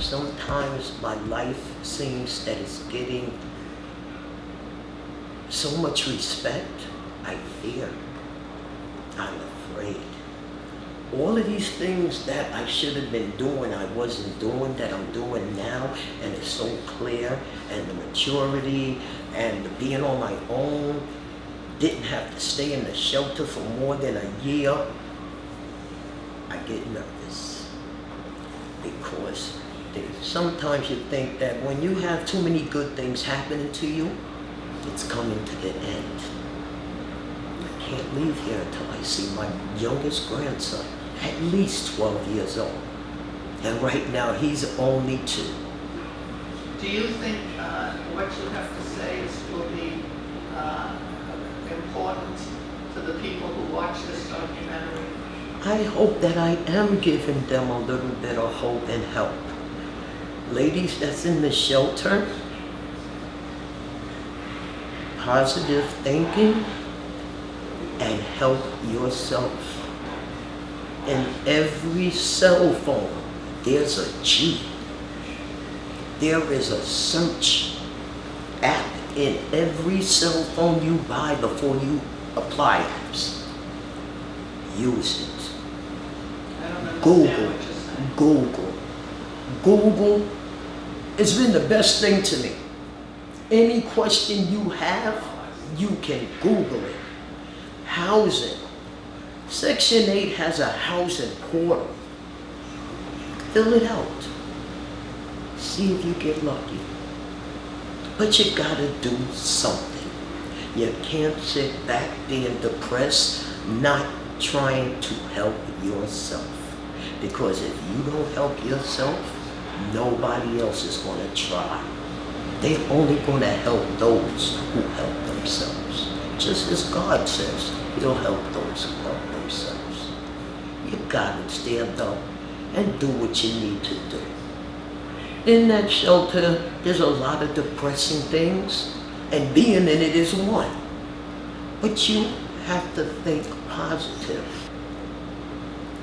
sometimes my life seems that it's getting so much respect, I fear, I'm afraid. All of these things that I should have been doing, I wasn't doing, that I'm doing now, and it's so clear, and the maturity, and the being on my own, didn't have to stay in the shelter for more than a year, I get nervous. Because sometimes you think that when you have too many good things happening to you, it's coming to the end. I can't leave here until I see my youngest grandson, at least 12 years old. And right now he's only 2. Do you think what you have to say will be important to the people who watch this documentary? I hope that I am giving them a little bit of hope and help. Ladies that's in the shelter, positive thinking, and help yourself. In every cell phone, there's a G. There is a search app in every cell phone you buy before you apply apps. Use it. I don't understand what you're saying. Google has been the best thing to me. Any question you have, you can Google it. Housing. Section 8 has a housing portal. Fill it out. See if you get lucky. But you gotta do something. You can't sit back being depressed, not trying to help yourself. Because if you don't help yourself, nobody else is gonna try. They're only gonna help those who help themselves. Just as God says, He'll help those who help themselves. You gotta stand up and do what you need to do. In that shelter, there's a lot of depressing things, and being in it is one. But you have to think positive.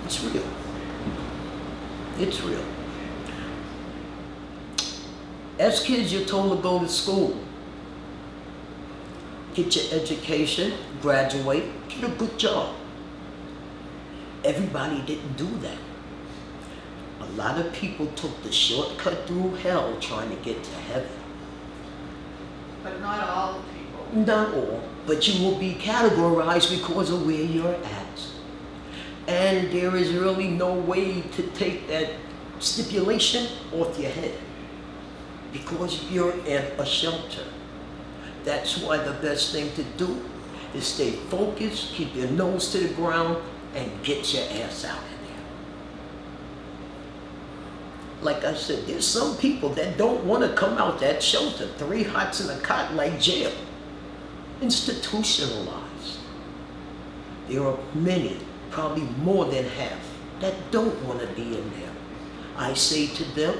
It's real. It's real. As kids, you're told to go to school. Get your education, graduate, get a good job. Everybody didn't do that. A lot of people took the shortcut through hell trying to get to heaven. But not all people. Not all, but you will be categorized because of where you're at. And there is really no way to take that stipulation off your head because you're in a shelter. That's why the best thing to do is stay focused, keep your nose to the ground, and get your ass out of there. Like I said, there's some people that don't want to come out that shelter. 3 hots in a cot like jail. Institutionalized. There are many, probably more than half, that don't want to be in there. I say to them,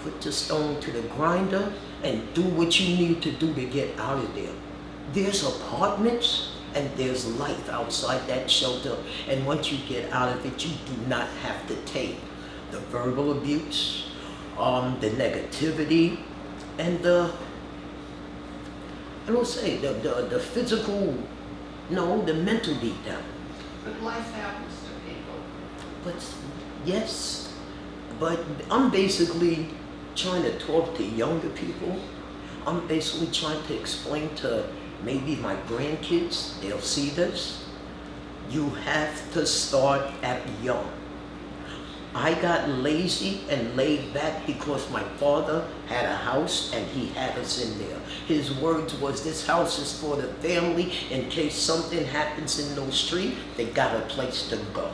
put the stone to the grinder and do what you need to do to get out of there. There's apartments and there's life outside that shelter. And once you get out of it, you do not have to take the verbal abuse, the negativity, and the physical, no, the mental beatdown. But life happens to people. But yes, but I'm basically trying to talk to younger people. I'm basically trying to explain to maybe my grandkids, they'll see this. You have to start at young. I got lazy and laid back because my father had a house and he had us in there. His words was, this house is for the family. In case something happens in no street, they got a place to go.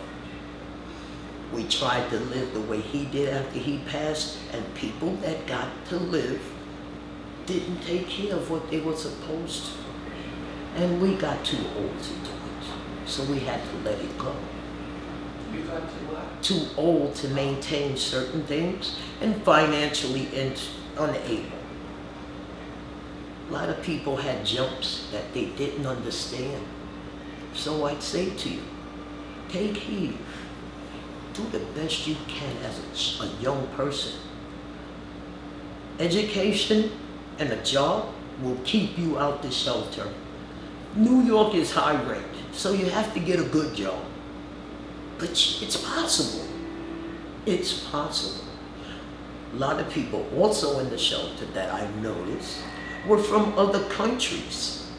We tried to live the way he did after he passed, and people that got to live didn't take care of what they were supposed to. And we got too old to do it. So we had to let it go. You got to what? Too old to maintain certain things and financially unable. A lot of people had jumps that they didn't understand. So I'd say to you, take heed. Do the best you can as a young person. Education and a job will keep you out the shelter. New York is high rent, so you have to get a good job. But it's possible. It's possible. A lot of people also in the shelter that I noticed were from other countries,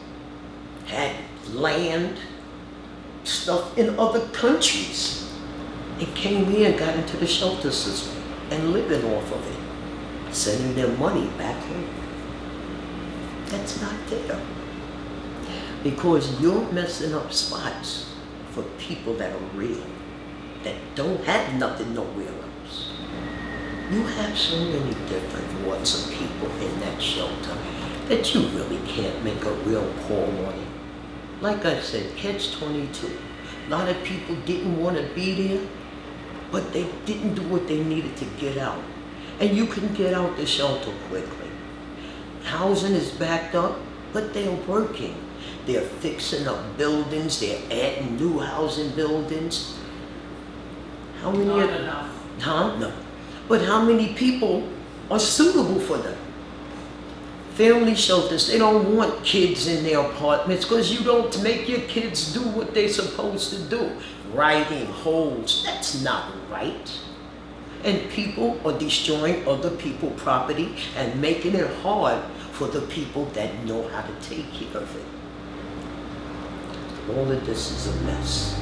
had land, stuff in other countries, and came here and got into the shelter system and living off of it, sending their money back home. That's not there. Because you're messing up spots for people that are real, that don't have nothing nowhere else. You have so many different sorts of people in that shelter that you really can't make a real call on it. Like I said, catch-22. A lot of people didn't want to be there, but they didn't do what they needed to get out. And you can get out the shelter quickly. Housing is backed up, but they're working. They're fixing up buildings, they're adding new housing buildings. How many? Not enough. Huh? No. But how many people are suitable for them? Family shelters, they don't want kids in their apartments because you don't make your kids do what they're supposed to do. Riding holes, that's not right. And people are destroying other people's property and making it hard for the people that know how to take care of it. All of this is a mess.